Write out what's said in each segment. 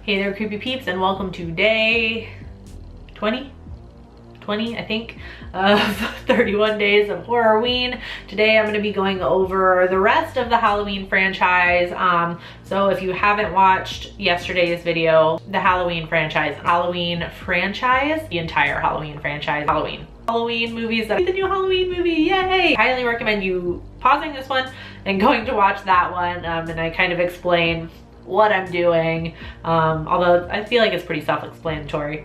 Hey there, creepy peeps, and welcome to day 20, I think, of 31 days of Horrorween. Today I'm going to be going over the rest of the Halloween franchise. So if you haven't watched yesterday's video, the Halloween franchise, the entire Halloween franchise, Halloween movies, the new Halloween movie, yay! I highly recommend you pausing this one and going to watch that one, and I kind of explain what I'm doing, although I feel like it's pretty self-explanatory.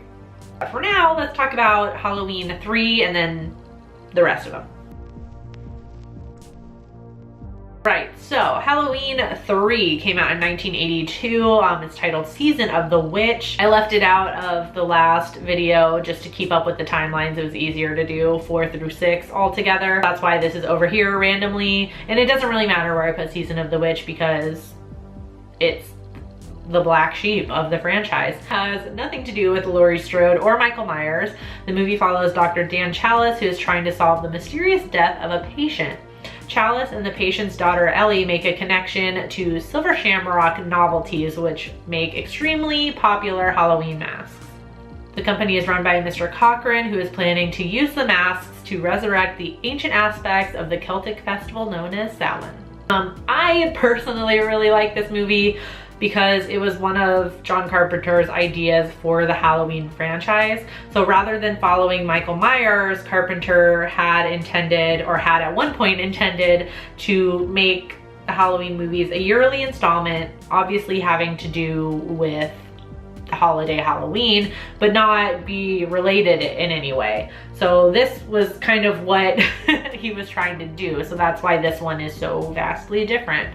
For now, let's talk about Halloween 3 and then the rest of them. Right, so Halloween 3 came out in 1982. It's titled Season of the Witch. I left it out of the last video just to keep up with the timelines. It was easier to do 4 through 6 all together. That's why this is over here randomly. And it doesn't really matter where I put Season of the Witch because it's the black sheep of the franchise. It has nothing to do with Laurie Strode or Michael Myers. The movie follows Dr. Dan Chalice, who is trying to solve the mysterious death of a patient. Chalice and the patient's daughter Ellie make a connection to Silver Shamrock Novelties, which make extremely popular Halloween masks. The company is run by Mr. Cochran, who is planning to use the masks to resurrect the ancient aspects of the Celtic festival known as Samhain. I personally really like this movie because it was one of John Carpenter's ideas for the Halloween franchise. So rather than following Michael Myers, Carpenter had at one point intended to make the Halloween movies a yearly installment, obviously having to do with the holiday Halloween, but not be related in any way. So this was kind of what he was trying to do. So that's why this one is so vastly different.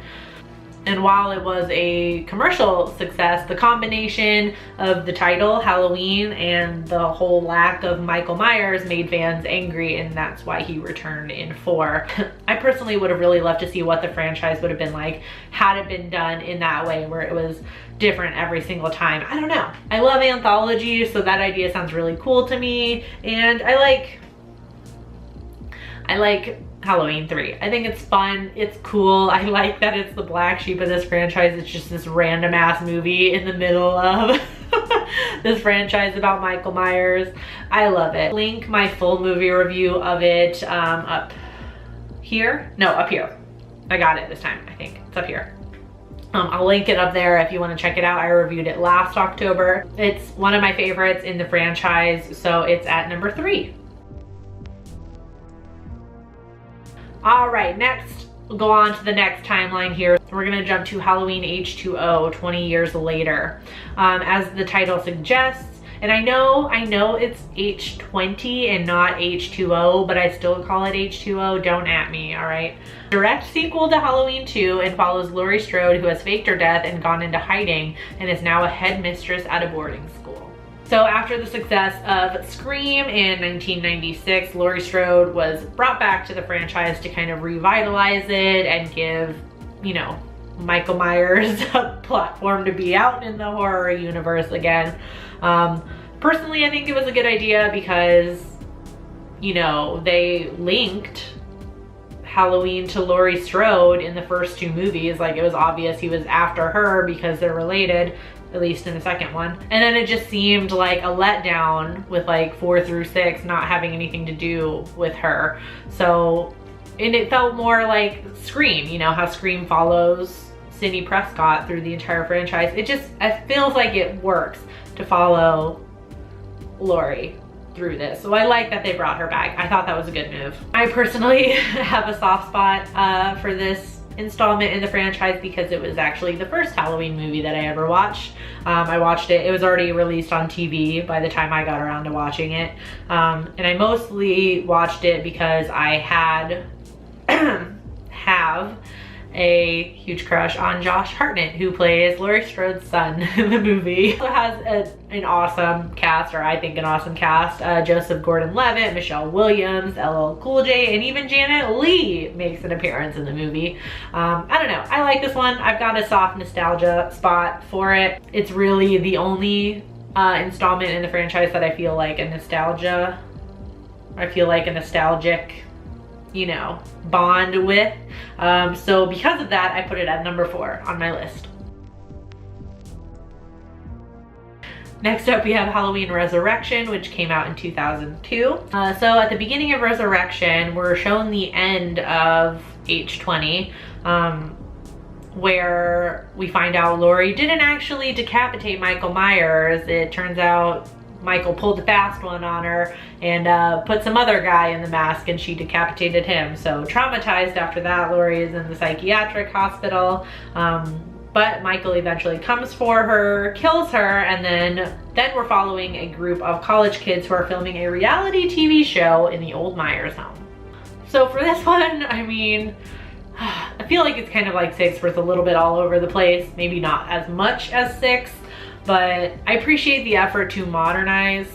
And while it was a commercial success, the combination of the title, Halloween, and the whole lack of Michael Myers made fans angry, and that's why he returned in 4. I personally would have really loved to see what the franchise would have been like had it been done in that way, where it was different every single time. I don't know. I love anthologies, so that idea sounds really cool to me, and I like Halloween 3. I think it's fun, it's cool. I like that it's the black sheep of this franchise. It's just this random ass movie in the middle of this franchise about Michael Myers. I love it. Link my full movie review of it up here. No, up here. I got it this time, I think. It's up here. I'll link it up there if you want to check it out. I reviewed it last October. It's one of my favorites in the franchise, so it's at number 3. All right, next, we'll go on to the next timeline here. We're gonna jump to Halloween H2O, 20 years later. As the title suggests, and I know it's H20 and not H2O, but I still call it H2O, don't at me, all right? Direct sequel to Halloween 2 and follows Laurie Strode, who has faked her death and gone into hiding and is now a headmistress at a boarding school. So after the success of Scream in 1996, Laurie Strode was brought back to the franchise to kind of revitalize it and give, you know, Michael Myers a platform to be out in the horror universe again. Personally, I think it was a good idea because, you know, they linked Halloween to Laurie Strode in the first 2 movies. Like, it was obvious he was after her because they're related, at least in the second one. And then it just seemed like a letdown with like 4 through 6 not having anything to do with her. So, and it felt more like Scream, you know, how Scream follows Sidney Prescott through the entire franchise. It feels like it works to follow Laurie through this. So I like that they brought her back. I thought that was a good move. I personally have a soft spot for this installment in the franchise because it was actually the first Halloween movie that I ever watched. I watched it was already released on TV by the time I got around to watching it. And I mostly watched it because I have a huge crush on Josh Hartnett, who plays Laurie Strode's son in the movie. It has an awesome cast, or I think an awesome cast. Joseph Gordon-Levitt, Michelle Williams, LL Cool J, and even Janet Leigh makes an appearance in the movie. I don't know, I like this one. I've got a soft nostalgia spot for it. It's really the only installment in the franchise that I feel like a nostalgic, you know, bond with. So because of that, I put it at number 4 on my list. Next up, we have Halloween Resurrection, which came out in 2002. So at the beginning of Resurrection, we're shown the end of H20, where we find out Laurie didn't actually decapitate Michael Myers. It turns out Michael pulled a fast one on her and put some other guy in the mask, and she decapitated him. So traumatized after that, Laurie is in the psychiatric hospital. But Michael eventually comes for her, kills her, and then we're following a group of college kids who are filming a reality TV show in the old Myers home. So for this one, I mean, I feel like it's kind of like 6, where it's a little bit all over the place. Maybe not as much as 6, but I appreciate the effort to modernize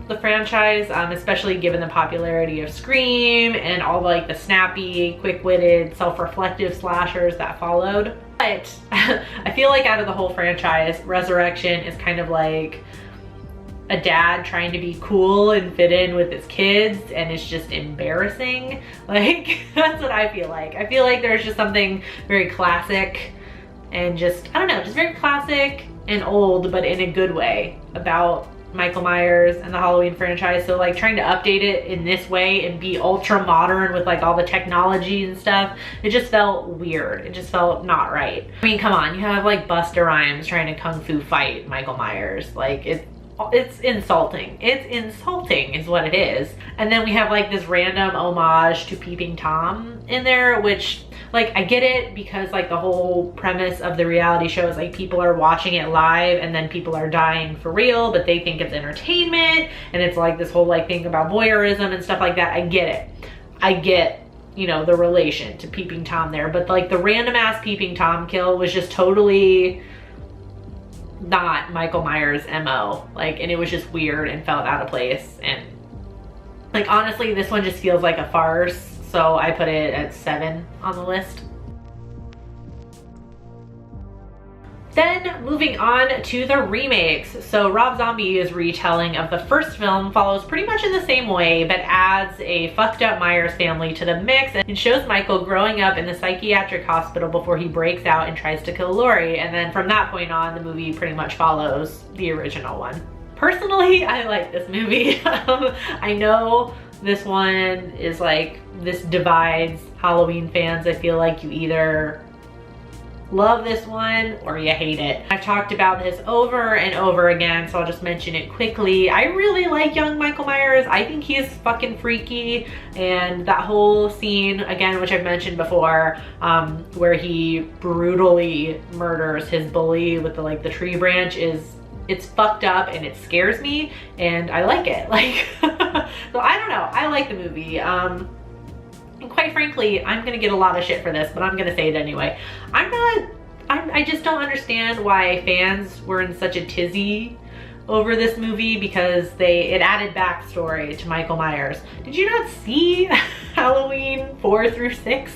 the franchise, especially given the popularity of Scream and all like the snappy, quick-witted, self-reflective slashers that followed. But I feel like out of the whole franchise, Resurrection is kind of like a dad trying to be cool and fit in with his kids, and it's just embarrassing. Like, that's what I feel like. I feel like there's just something very classic and just, I don't know, just very classic and old, but in a good way, about Michael Myers and the Halloween franchise. So like trying to update it in this way and be ultra modern with like all the technology and stuff, it just felt weird. It just felt not right. I mean, come on, you have like Busta Rhymes trying to kung fu fight Michael Myers. Like it's insulting. It's insulting is what it is. And then we have like this random homage to Peeping Tom in there, which like I get it, because like the whole premise of the reality show is like people are watching it live and then people are dying for real, but they think it's entertainment, and it's like this whole like thing about voyeurism and stuff like that. I get it. I get, you know, the relation to Peeping Tom there, but like the random ass Peeping Tom kill was just totally not Michael Myers' MO. Like, and it was just weird and felt out of place. And like honestly, this one just feels like a farce. So I put it at 7 on the list. Then moving on to the remakes. So Rob Zombie's retelling of the first film follows pretty much in the same way, but adds a fucked up Myers family to the mix and shows Michael growing up in the psychiatric hospital before he breaks out and tries to kill Laurie. And then from that point on, the movie pretty much follows the original one. Personally, I like this movie. I know this one is like, this divides Halloween fans. I feel like you either love this one or you hate it. I've talked about this over and over again, so I'll just mention it quickly. I really like young Michael Myers. I think he's fucking freaky, and that whole scene, again, which I've mentioned before, where he brutally murders his bully with the tree branch, it's fucked up and it scares me, and I like it. Like, so I don't know, I like the movie. And quite frankly, I'm gonna get a lot of shit for this, but I'm gonna say it anyway. I just don't understand why fans were in such a tizzy over this movie, because it added backstory to Michael Myers. Did you not see Halloween 4 through 6?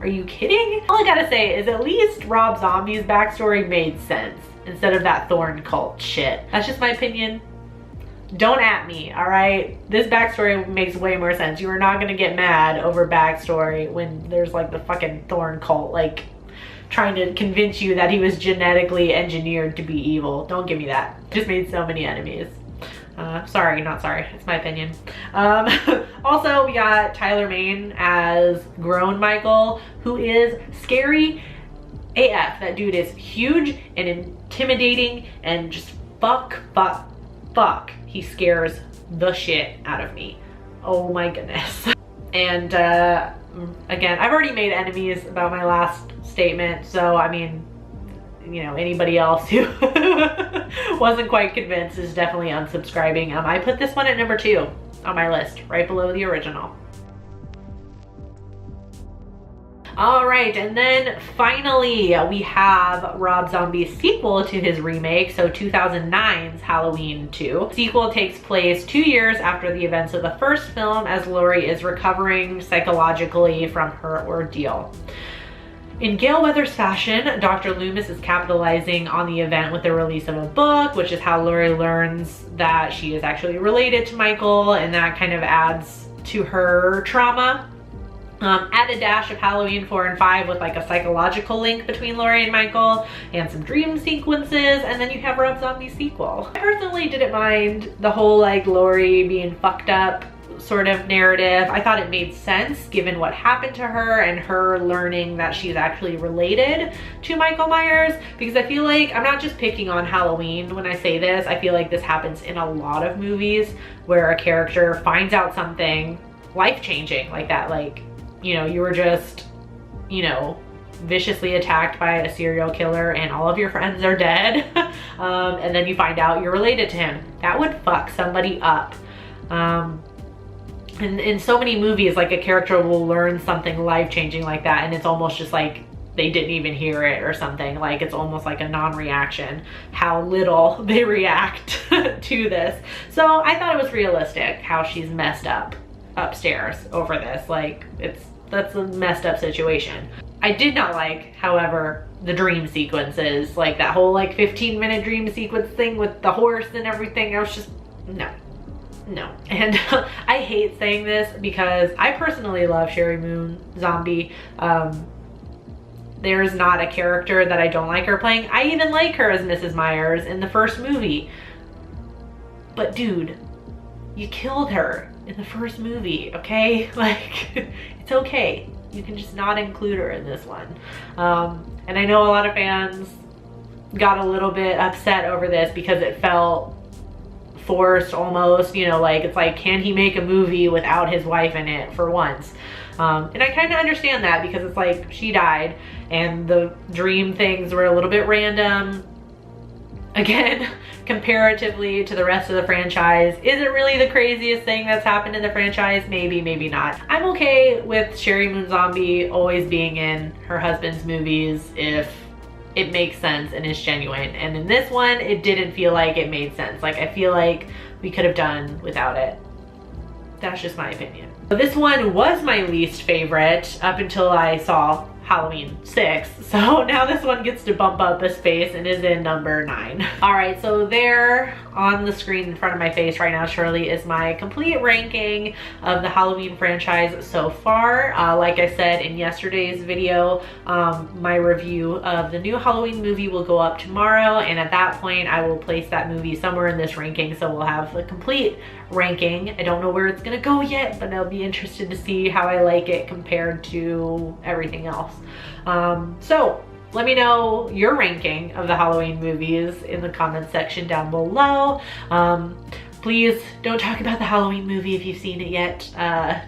Are you kidding? All I gotta say is at least Rob Zombie's backstory made sense instead of that Thorn cult shit. That's just my opinion. Don't at me, all right? This backstory makes way more sense. You are not gonna get mad over backstory when there's like the fucking Thorn cult, like trying to convince you that he was genetically engineered to be evil. Don't give me that. Just made so many enemies. Sorry, not sorry, it's my opinion. Also, we got Tyler Mane as grown Michael, who is scary AF. That dude is huge and intimidating and just fuck. He scares the shit out of me. Oh my goodness. And again, I've already made enemies about my last statement, so I mean, you know, anybody else who wasn't quite convinced is definitely unsubscribing. I put this one at number 2 on my list, right below the original. All right, and then finally we have Rob Zombie's sequel to his remake, so 2009's Halloween 2. The sequel takes place 2 years after the events of the first film, as Laurie is recovering psychologically from her ordeal. In Gale Weathers fashion, Dr. Loomis is capitalizing on the event with the release of a book, which is how Laurie learns that she is actually related to Michael, and that kind of adds to her trauma. Add a dash of Halloween 4 and 5 with like a psychological link between Laurie and Michael and some dream sequences, and then you have Rob Zombie's sequel. I personally didn't mind the whole like Laurie being fucked up sort of narrative. I thought it made sense given what happened to her and her learning that she's actually related to Michael Myers, because I feel like, I'm not just picking on Halloween when I say this, I feel like this happens in a lot of movies where a character finds out something life-changing like that, like, you know, you were just, you know, viciously attacked by a serial killer and all of your friends are dead, and then you find out you're related to him. That would fuck somebody up. And in so many movies, like a character will learn something life-changing like that and it's almost just like they didn't even hear it or something. Like it's almost like a non-reaction, how little they react to this. So I thought it was realistic how she's messed up upstairs over this. Like that's a messed up situation. I did not like, however, the dream sequences, like that whole like 15-minute dream sequence thing with the horse and everything. I was just, no. And I hate saying this because I personally love Sheri Moon Zombie. There's not a character that I don't like her playing. I even like her as Mrs. Myers in the first movie. But dude, you killed her in the first movie, okay? Like, it's okay. You can just not include her in this one. And I know a lot of fans got a little bit upset over this because it felt forced almost, you know, like it's like, can he make a movie without his wife in it for once? And I kind of understand that because it's like she died and the dream things were a little bit random. Again, comparatively to the rest of the franchise, is it really the craziest thing that's happened in the franchise? Maybe, maybe not. I'm okay with Sheri Moon Zombie always being in her husband's movies if it makes sense and is genuine. And in this one, it didn't feel like it made sense. Like, I feel like we could have done without it. That's just my opinion. This one was my least favorite up until I saw Halloween 6. So now this one gets to bump up a space and is in number 9. All right, so there on the screen in front of my face right now, Shirley, is my complete ranking of the Halloween franchise so far. Like I said in yesterday's video, my review of the new Halloween movie will go up tomorrow, and at that point I will place that movie somewhere in this ranking, so we'll have a complete ranking. I don't know where it's gonna go yet, but I'll be interested to see how I like it compared to everything else. So let me know your ranking of the Halloween movies in the comments section down below. Please don't talk about the Halloween movie if you've seen it yet,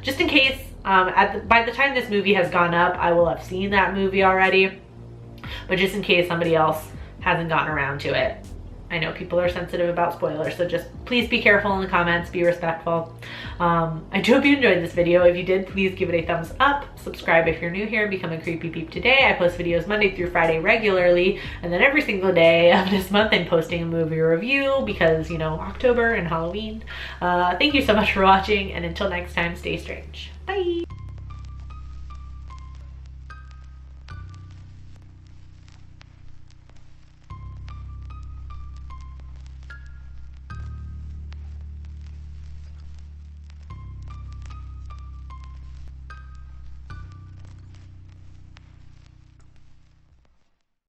just in case. By the time this movie has gone up, I will have seen that movie already, but just in case somebody else hasn't gotten around to it. I know people are sensitive about spoilers, so just please be careful in the comments, be respectful. I do hope you enjoyed this video. If you did, please give it a thumbs up. Subscribe if you're new here, become a Creepy Peep today. I post videos Monday through Friday regularly, and then every single day of this month I'm posting a movie review because, you know, October and Halloween. Thank you so much for watching, and until next time, stay strange. Bye!